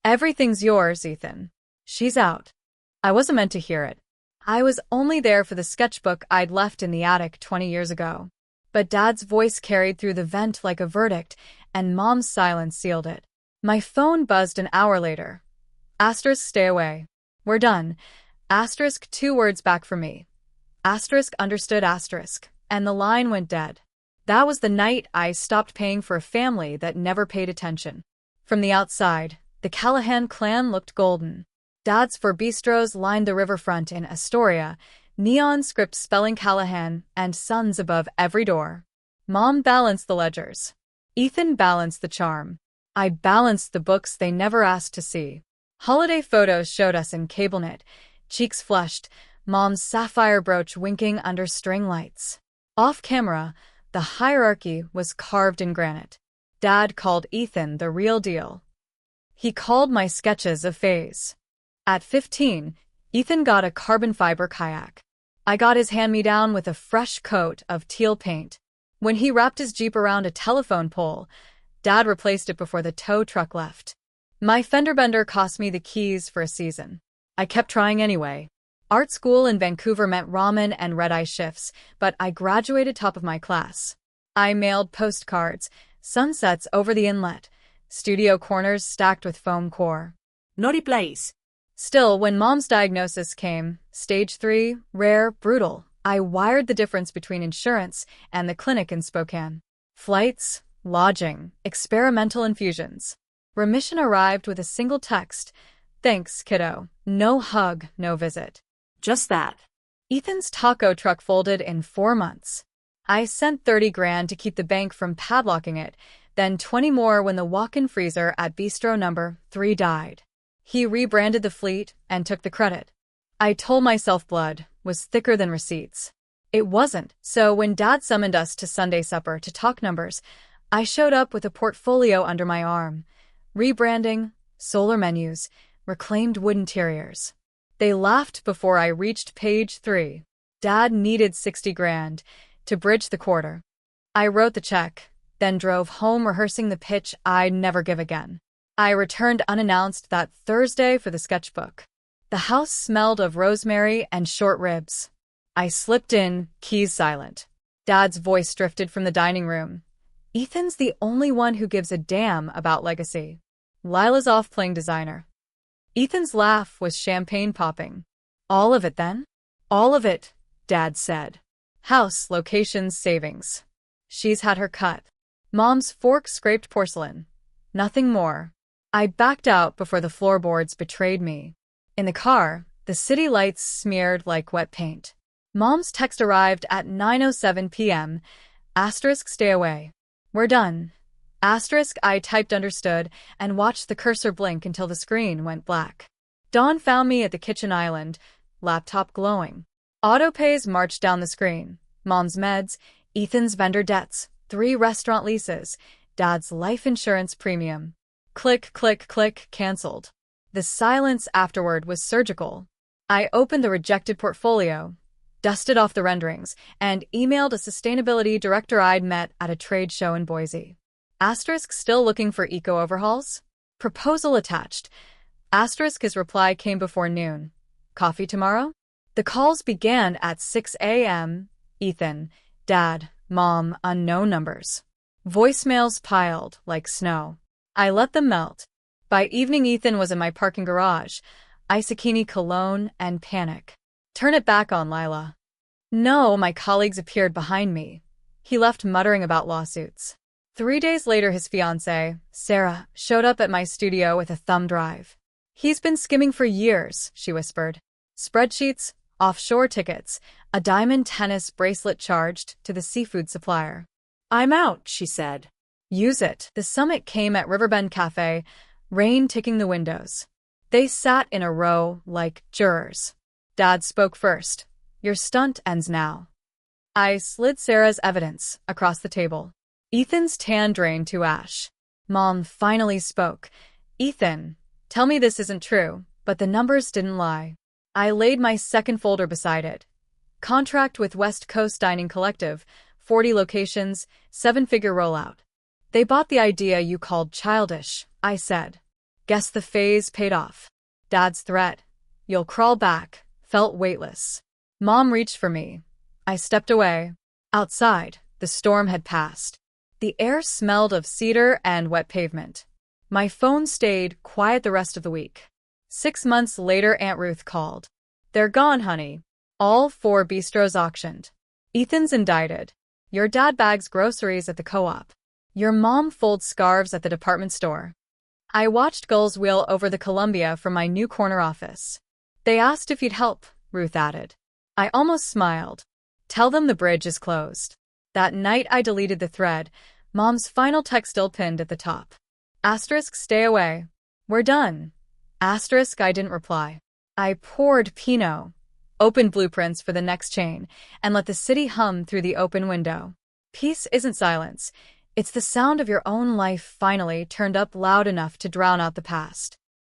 Everything's yours, Ethan. She's out. I wasn't meant to hear it. I was only there for the sketchbook I'd left in the attic 20 years ago. But Dad's voice carried through the vent like a verdict, and Mom's silence sealed it. My phone buzzed an hour later. Asterisk, stay away. We're done. Asterisk, 2 words back from me. Asterisk, understood, asterisk. And the line went dead. That was the night I stopped paying for a family that never paid attention. From the outside, the Callahan clan looked golden. Dad's four bistros lined the riverfront in Astoria, neon script spelling Callahan and sons above every door. Mom balanced the ledgers. Ethan balanced the charm. I balanced the books they never asked to see. Holiday photos showed us in CableNet, cheeks flushed, Mom's sapphire brooch winking under string lights. Off camera, the hierarchy was carved in granite. Dad called Ethan the real deal. He called my sketches a phase. At 15, Ethan got a carbon fiber kayak. I got his hand-me-down with a fresh coat of teal paint. When he wrapped his Jeep around a telephone pole, Dad replaced it before the tow truck left. My fender bender cost me the keys for a season. I kept trying anyway. Art school in Vancouver meant ramen and red-eye shifts, but I graduated top of my class. I mailed postcards, sunsets over the inlet, studio corners stacked with foam core. Naughty Blaze. Still, when Mom's diagnosis came, stage 3, rare, brutal, I wired the difference between insurance and the clinic in Spokane. Flights, lodging, experimental infusions. Remission arrived with a single text. Thanks, kiddo. No hug, no visit. Just that. Ethan's taco truck folded in 4 months. I sent 30 grand to keep the bank from padlocking it, then 20 more when the walk-in freezer at bistro number 3 died. He rebranded the fleet and took the credit. I told myself blood was thicker than receipts. It wasn't, so when Dad summoned us to Sunday supper to talk numbers, I showed up with a portfolio under my arm. Rebranding, solar menus, reclaimed wood interiors. They laughed before I reached page 3. Dad needed 60 grand to bridge the quarter. I wrote the check, then drove home rehearsing the pitch I'd never give again. I returned unannounced that Thursday for the sketchbook. The house smelled of rosemary and short ribs. I slipped in, keys silent. Dad's voice drifted from the dining room. Ethan's the only one who gives a damn about legacy. Lila's off playing designer. Ethan's laugh was champagne popping. All of it then? All of it, Dad said. House, locations, savings. She's had her cut. Mom's fork scraped porcelain. Nothing more. I backed out before the floorboards betrayed me. In the car, the city lights smeared like wet paint. Mom's text arrived at 9:07 p.m. Asterisk, stay away. We're done. Asterisk, I typed understood and watched the cursor blink until the screen went black. Dawn found me at the kitchen island, laptop glowing. Autopays marched down the screen. Mom's meds, Ethan's vendor debts, 3 restaurant leases, Dad's life insurance premium. Click, click, click, cancelled. The silence afterward was surgical. I opened the rejected portfolio, dusted off the renderings, and emailed a sustainability director I'd met at a trade show in Boise. Asterisk, still looking for eco overhauls? Proposal attached. Asterisk, his reply came before noon. Coffee tomorrow? The calls began at 6 a.m. Ethan, Dad, Mom, unknown numbers. Voicemails piled like snow. I let them melt. By evening, Ethan was in my parking garage, Isakini cologne and panic. Turn it back on, Lila. No, my colleagues appeared behind me. He left muttering about lawsuits. 3 days later, his fiancée, Sarah, showed up at my studio with a thumb drive. He's been skimming for years, she whispered. Spreadsheets, offshore tickets, a diamond tennis bracelet charged to the seafood supplier. I'm out, she said. Use it. The summit came at Riverbend Cafe, rain ticking the windows. They sat in a row like jurors. Dad spoke first. Your stunt ends now. I slid Sarah's evidence across the table. Ethan's tan drained to ash. Mom finally spoke. Ethan, tell me this isn't true, but the numbers didn't lie. I laid my second folder beside it. Contract with West Coast Dining Collective, 40 locations, 7-figure rollout. They bought the idea you called childish, I said. Guess the phase paid off. Dad's threat, "You'll crawl back," felt weightless. Mom reached for me. I stepped away. Outside, the storm had passed. The air smelled of cedar and wet pavement. My phone stayed quiet the rest of the week. 6 months later, Aunt Ruth called. "They're gone, honey. All 4 bistros auctioned. Ethan's indicted. Your dad bags groceries at the co-op. Your mom folds scarves at the department store." I watched gulls wheel over the Columbia from my new corner office. "They asked if you'd help," Ruth added. I almost smiled. "Tell them the bridge is closed." That night I deleted the thread, Mom's final text still pinned at the top. Asterisk, "Stay away. We're done." Asterisk, I didn't reply. I poured Pinot, opened blueprints for the next chain, and let the city hum through the open window. Peace isn't silence. It's the sound of your own life finally turned up loud enough to drown out the past.